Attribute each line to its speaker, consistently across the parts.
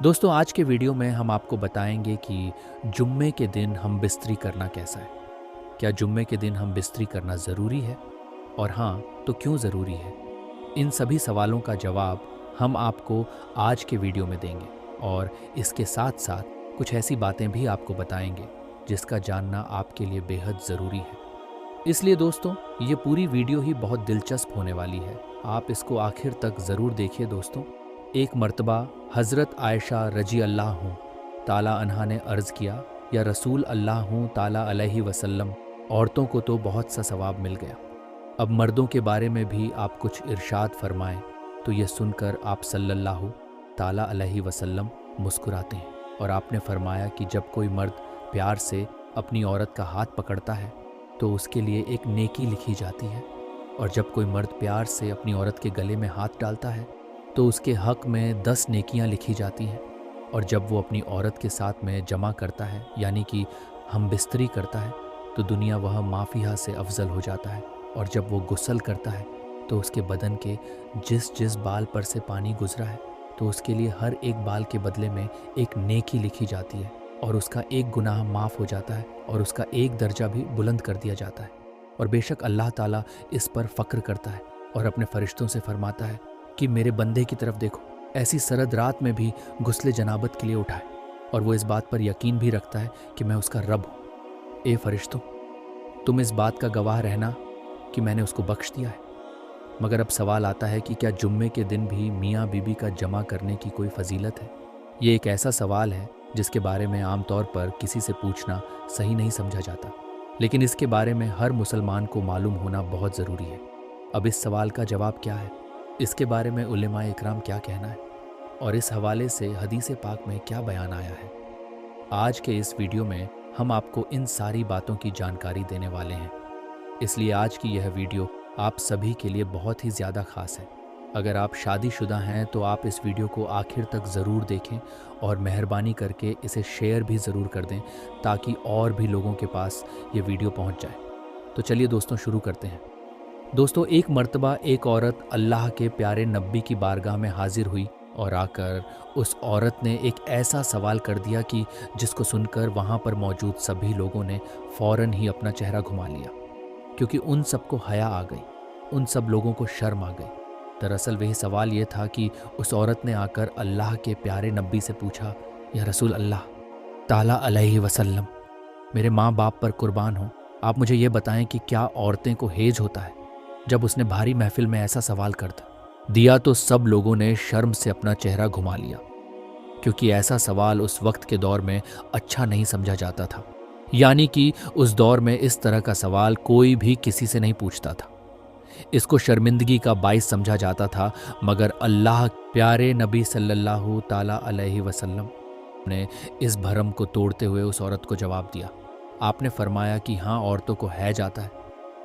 Speaker 1: दोस्तों आज के वीडियो में हम आपको बताएंगे कि जुम्मे के दिन हम बिस्तरी करना कैसा है। क्या जुम्मे के दिन हम बिस्तरी करना ज़रूरी है? और हाँ, तो क्यों ज़रूरी है? इन सभी सवालों का जवाब हम आपको आज के वीडियो में देंगे और इसके साथ साथ कुछ ऐसी बातें भी आपको बताएंगे जिसका जानना आपके लिए बेहद ज़रूरी है। इसलिए दोस्तों, ये पूरी वीडियो ही बहुत दिलचस्प होने वाली है। आप इसको आखिर तक ज़रूर देखिए दोस्तों। एक मर्तबा हज़रत आयशा रजी अल्लाह ताला अन्हा ने अर्ज़ किया, या रसूल अल्लाह ताला अलैहि वसल्लम, औरतों को तो बहुत सा सवाब मिल गया, अब मर्दों के बारे में भी आप कुछ इरशाद फरमाएं। तो ये सुनकर आप सल्लल्लाहु ताला अलैहि वसल्लम मुस्कुराते हैं और आपने फरमाया कि जब कोई मर्द प्यार से अपनी औरत का हाथ पकड़ता है तो उसके लिए एक नेकी लिखी जाती है, और जब कोई मर्द प्यार से अपनी औरत के गले में हाथ डालता है तो उसके हक में 10 नेकियां लिखी जाती हैं, और जब वो अपनी औरत के साथ में जमा करता है यानी कि हम बिस्तरी करता है तो दुनिया वह माफिया से अफजल हो जाता है, और जब वो गुस्ल करता है तो उसके बदन के जिस जिस बाल पर से पानी गुजरा है तो उसके लिए हर एक बाल के बदले में एक नेकी लिखी जाती है, और उसका एक गुनाह माफ़ हो जाता है और उसका एक दर्जा भी बुलंद कर दिया जाता है। और बेशक अल्लाह ताला इस पर फ़क्र करता है और अपने फरिश्तों से फरमाता है कि मेरे बंदे की तरफ देखो, ऐसी सरद रात में भी गुस्ले जनाबत के लिए उठाए, और वो इस बात पर यकीन भी रखता है कि मैं उसका रब हूँ। ए फरिश्तों, तुम इस बात का गवाह रहना कि मैंने उसको बख्श दिया है। मगर अब सवाल आता है कि क्या जुम्मे के दिन भी मियाँ बीबी का जमा करने की कोई फजीलत है? ये एक ऐसा सवाल है जिसके बारे में आमतौर पर किसी से पूछना सही नहीं समझा जाता, लेकिन इसके बारे में हर मुसलमान को मालूम होना बहुत ज़रूरी है। अब इस सवाल का जवाब क्या है, इसके बारे में उलेमाए इकराम क्या कहना है, और इस हवाले से हदीस पाक में क्या बयान आया है, आज के इस वीडियो में हम आपको इन सारी बातों की जानकारी देने वाले हैं। इसलिए आज की यह वीडियो आप सभी के लिए बहुत ही ज़्यादा ख़ास है। अगर आप शादीशुदा हैं तो आप इस वीडियो को आखिर तक ज़रूर देखें और मेहरबानी करके इसे शेयर भी ज़रूर कर दें ताकि और भी लोगों के पास ये वीडियो पहुंच जाए। तो चलिए दोस्तों, शुरू करते हैं। दोस्तों, एक मर्तबा एक औरत अल्लाह के प्यारे नब्बी की बारगाह में हाजिर हुई और आकर उस औरत ने एक ऐसा सवाल कर दिया कि जिसको सुनकर वहाँ पर मौजूद सभी लोगों ने फ़ौरन ही अपना चेहरा घुमा लिया, क्योंकि उन सबको हया आ गई, उन सब लोगों को शर्म आ गई। दरअसल वही सवाल ये था कि उस औरत ने आकर अल्लाह के प्यारे नबी से पूछा, या रसूल अल्लाह ताला अलैहि वसल्लम, मेरे माँ बाप पर कुर्बान हो, आप मुझे ये बताएं कि क्या औरतें को हेज होता है? जब उसने भारी महफिल में ऐसा सवाल कर दिया तो सब लोगों ने शर्म से अपना चेहरा घुमा लिया, क्योंकि ऐसा सवाल उस वक्त के दौर में अच्छा नहीं समझा जाता था। यानी कि उस दौर में इस तरह का सवाल कोई भी किसी से नहीं पूछता था, इसको शर्मिंदगी का बाइस समझा जाता था। मगर अल्लाह प्यारे नबी सल्लल्लाहु ताला अलैहि वसल्लम ने इस भरम को तोड़ते हुए उस औरत को जवाब दिया। आपने फरमाया कि हाँ, औरतों को हैज आता है।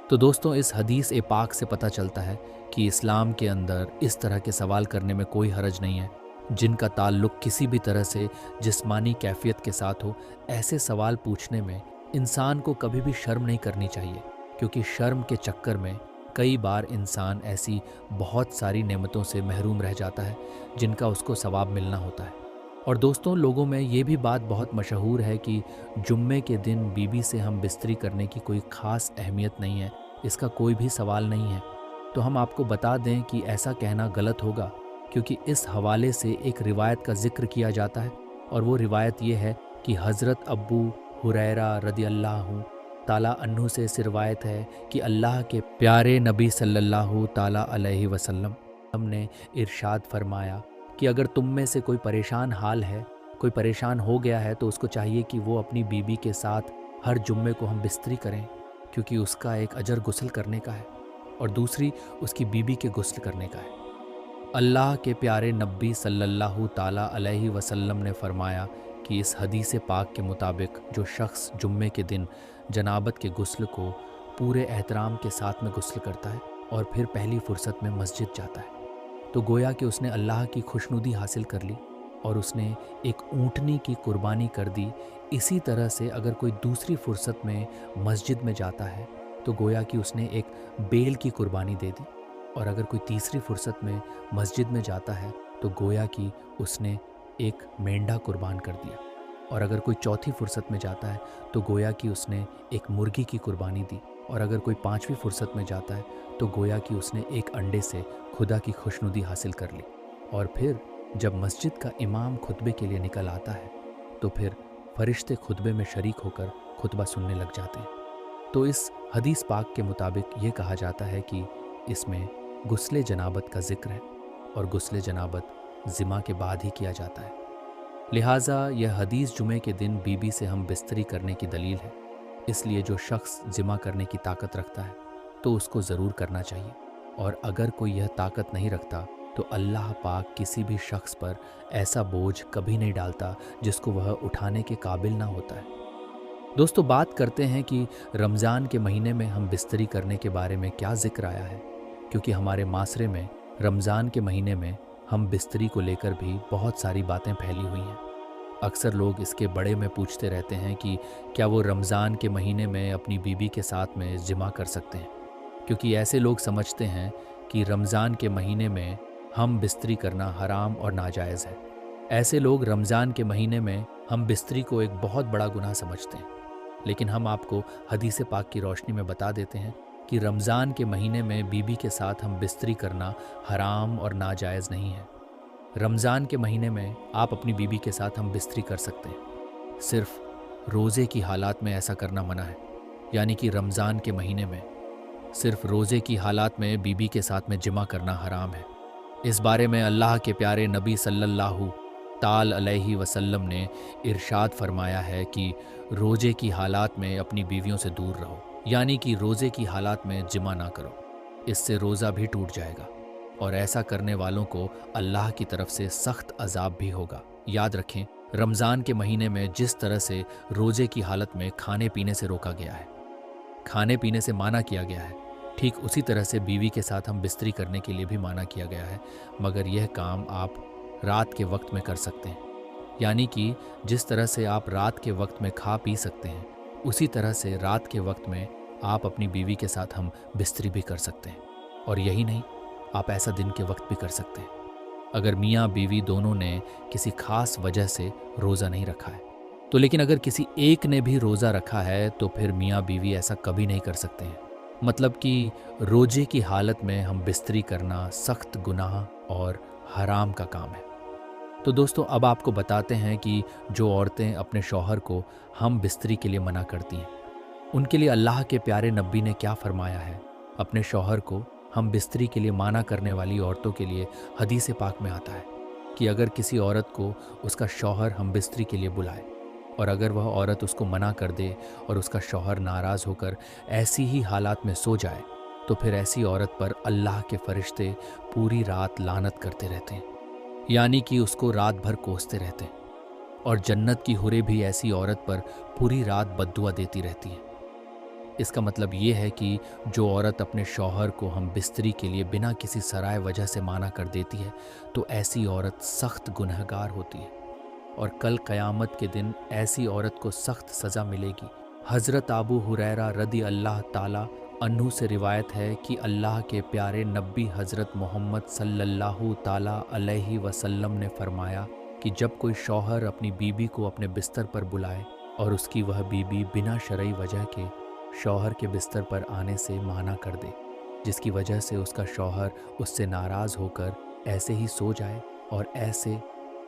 Speaker 1: तो दोस्तों, इस हदीस ए पाक से पता चलता है कि इस्लाम के अंदर इस तरह के सवाल करने में कोई हरज नहीं है जिनका ताल्लुक किसी भी तरह से जिस्मानी कैफियत के साथ हो। ऐसे सवाल पूछने में इंसान को कभी भी शर्म नहीं करनी चाहिए, क्योंकि शर्म के चक्कर में कई बार इंसान ऐसी बहुत सारी नेमतों से महरूम रह जाता है जिनका उसको सवाब मिलना होता है। और दोस्तों, लोगों में ये भी बात बहुत मशहूर है कि जुम्मे के दिन बीबी से हम बिस्तरी करने की कोई ख़ास अहमियत नहीं है, इसका कोई भी सवाल नहीं है। तो हम आपको बता दें कि ऐसा कहना गलत होगा, क्योंकि इस हवाले से एक रिवायत का जिक्र किया जाता है, और वो रिवायत ये है कि हज़रत अब्बू हुरैरा रदी अल्लाह ताला अन्हु से इस रिवायत है कि अल्लाह के प्यारे नबी सल्लल्लाहु ताला अलैहि वसल्लम ने इरशाद फरमाया कि अगर तुम में से कोई परेशान हाल है, कोई परेशान हो गया है, तो उसको चाहिए कि वो अपनी बीबी के साथ हर जुम्मे को हम बिस्तरी करें, क्योंकि उसका एक अजर गुस्ल करने का है और दूसरी उसकी बीबी के गुस्ल करने का है। अल्लाह के प्यारे नबी सल्लल्लाहु ताला अलैहि वसल्लम ने फरमाया कि इस हदीस पाक के मुताबिक जो शख्स जुम्मे के दिन जनाबत के गुस्ल को पूरे एहतराम के साथ में गुस्ल करता है और फिर पहली फुर्सत में मस्जिद जाता है, तो गोया कि उसने अल्लाह की खुशनुदी हासिल कर ली और उसने एक ऊँटनी की कुर्बानी कर दी। इसी तरह से अगर कोई दूसरी फुर्सत में मस्जिद में जाता है तो गोया कि उसने एक बेल की कुर्बानी दे दी, और अगर कोई तीसरी फुर्सत में मस्जिद में जाता है तो गोया कि उसने एक मेंढा कुर्बान कर दिया। और अगर कोई चौथी फुर्सत में जाता है तो गोया कि उसने एक मुर्गी की कुर्बानी दी। और अगर कोई पांचवी फुर्सत में जाता है तो गोया कि उसने एक अंडे से खुदा की खुशनुदी हासिल कर ली। और फिर जब मस्जिद का इमाम खुतबे के लिए निकल आता है तो फिर फरिश्ते खुतबे में शरीक होकर खुतबा सुनने लग जाते हैं। तो इस हदीस पाक के मुताबिक ये कहा जाता है कि इसमें गुस्ले जनाबत का जिक्र है और गुस्ले जनाबत ज़िमा के बाद ही किया जाता है। लिहाजा यह हदीस जुमे के दिन बीबी से हम बिस्तरी करने की दलील है। इसलिए जो शख्स ज़िमा करने की ताकत रखता है तो उसको ज़रूर करना चाहिए। और अगर कोई यह ताकत नहीं रखता तो अल्लाह पाक किसी भी शख्स पर ऐसा बोझ कभी नहीं डालता जिसको वह उठाने के काबिल ना होता है। दोस्तों, बात करते हैं कि रमज़ान के महीने में हम बिस्तरी करने के बारे में क्या ज़िक्र आया है, क्योंकि हमारे मासरे में रमज़ान के महीने में हम बिस्तरी को लेकर भी बहुत सारी बातें फैली हुई हैं। अक्सर लोग इसके बड़े में पूछते रहते हैं कि क्या वो रमज़ान के महीने में अपनी बीबी के साथ में जिमा कर सकते हैं, क्योंकि ऐसे लोग समझते हैं कि रमज़ान के महीने में हम बिस्तरी करना हराम और नाजायज़ है। ऐसे लोग रमज़ान के महीने में हम बिस्तरी को एक बहुत बड़ा गुनाह समझते हैं। लेकिन हम आपको हदीस पाक की रोशनी में बता देते हैं कि रमज़ान के महीने में बीबी के साथ हम बिस्तरी करना हराम और नाजायज़ नहीं है। रमज़ान के महीने में आप अपनी बीबी के साथ हम बिस्तरी कर सकते हैं। सिर्फ रोज़े की हालात में ऐसा करना मना है, यानी कि रमज़ान के महीने में सिर्फ रोज़े की हालात में बीबी के साथ में जिमा करना हराम है। इस बारे में अल्लाह के प्यारे नबी सल्लल्लाहु ताल अलैहि वसल्लम ने इरशाद फरमाया है कि रोज़े की हालात में अपनी बीवियों से दूर रहो, यानी कि रोज़े की हालात में जिमा ना करो, इससे रोज़ा भी टूट जाएगा और ऐसा करने वालों को अल्लाह की तरफ से सख्त अजाब भी होगा। याद रखें, रमज़ान के महीने में जिस तरह से रोज़े की हालत में खाने पीने से रोका गया है, खाने पीने से माना किया गया है, ठीक उसी तरह से बीवी के साथ हम बिस्तरी करने के लिए भी माना किया गया है, मगर यह काम आप रात के वक्त में कर सकते हैं। यानी कि जिस तरह से आप रात के वक्त में खा पी सकते हैं, उसी तरह से रात के वक्त में आप अपनी बीवी के साथ हम बिस्तरी भी कर सकते हैं। और यही नहीं, आप ऐसा दिन के वक्त भी कर सकते हैं अगर मियाँ बीवी दोनों ने किसी खास वजह से रोज़ा नहीं रखा है तो। लेकिन अगर किसी एक ने भी रोज़ा रखा है तो फिर मियाँ बीवी ऐसा कभी नहीं कर सकते हैं। मतलब कि रोजे की हालत में हम बिस्तरी करना सख्त गुनाह और हराम का काम है। तो दोस्तों, अब आपको बताते हैं कि जो औरतें अपने शौहर को हम बिस्तरी के लिए मना करती हैं, उनके लिए अल्लाह के प्यारे नबी ने क्या फरमाया है। अपने शौहर को हम बिस्तरी के लिए माना करने वाली औरतों के लिए हदीस पाक में आता है कि अगर किसी औरत को उसका शौहर हम बिस्तरी के लिए बुलाए और अगर वह औरत उसको मना कर दे और उसका शौहर नाराज़ होकर ऐसी ही हालात में सो जाए तो फिर ऐसी औरत पर अल्लाह के फरिश्ते पूरी रात लानत करते रहते हैं, यानी कि उसको रात भर कोसते रहते हैं। और जन्नत की हुरें भी ऐसी औरत पर पूरी रात बद्दुआ देती रहती हैं। इसका मतलब ये है कि जो औरत अपने शौहर को हम बिस्तरी के लिए बिना किसी सराय वजह से माना कर देती है तो ऐसी औरत सख्त गुनहगार होती है और कल क़यामत के दिन ऐसी औरत को सख्त सज़ा मिलेगी। हज़रत अबू हुरैरा रदी अल्लाह ताला अन्हु से रिवायत है कि अल्लाह के प्यारे नबी हज़रत मोहम्मद सल्लल्लाहु ताला अलैहि वसल्लम ने फरमाया कि जब कोई शौहर अपनी बीबी को अपने बिस्तर पर बुलाए और उसकी वह बीबी बिना शरई वजह के शौहर के बिस्तर पर आने से माना कर दे, जिसकी वजह से उसका शौहर उससे नाराज़ होकर ऐसे ही सो जाए और ऐसे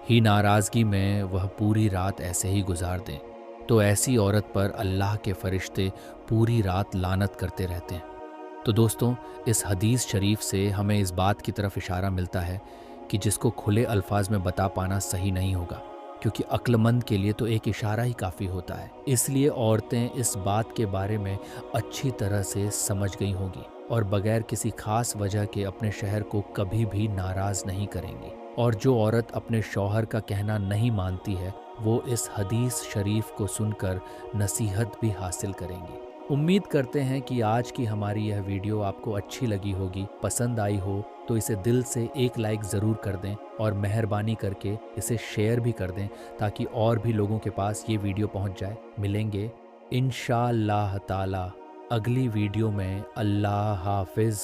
Speaker 1: ही नाराज़गी में वह पूरी रात ऐसे ही गुजार दें, तो ऐसी औरत पर अल्लाह के फरिश्ते पूरी रात लानत करते रहते हैं। तो दोस्तों, इस हदीस शरीफ से हमें इस बात की तरफ इशारा मिलता है कि जिसको खुले अल्फाज में बता पाना सही नहीं होगा, क्योंकि अक्लमंद के लिए तो एक इशारा ही काफ़ी होता है। इसलिए औरतें इस बात के बारे में अच्छी तरह से समझ गई होंगी और बगैर किसी खास वजह के अपने शहर को कभी भी नाराज़ नहीं करेंगी। और जो औरत अपने शौहर का कहना नहीं मानती है वो इस हदीस शरीफ को सुनकर नसीहत भी हासिल करेंगी। उम्मीद करते हैं कि आज की हमारी यह वीडियो आपको अच्छी लगी होगी, पसंद आई हो तो इसे दिल से एक लाइक ज़रूर कर दें और मेहरबानी करके इसे शेयर भी कर दें ताकि और भी लोगों के पास ये वीडियो पहुंच जाए। मिलेंगे इंशाअल्लाह ताला अगली वीडियो में। अल्लाह हाफिज़।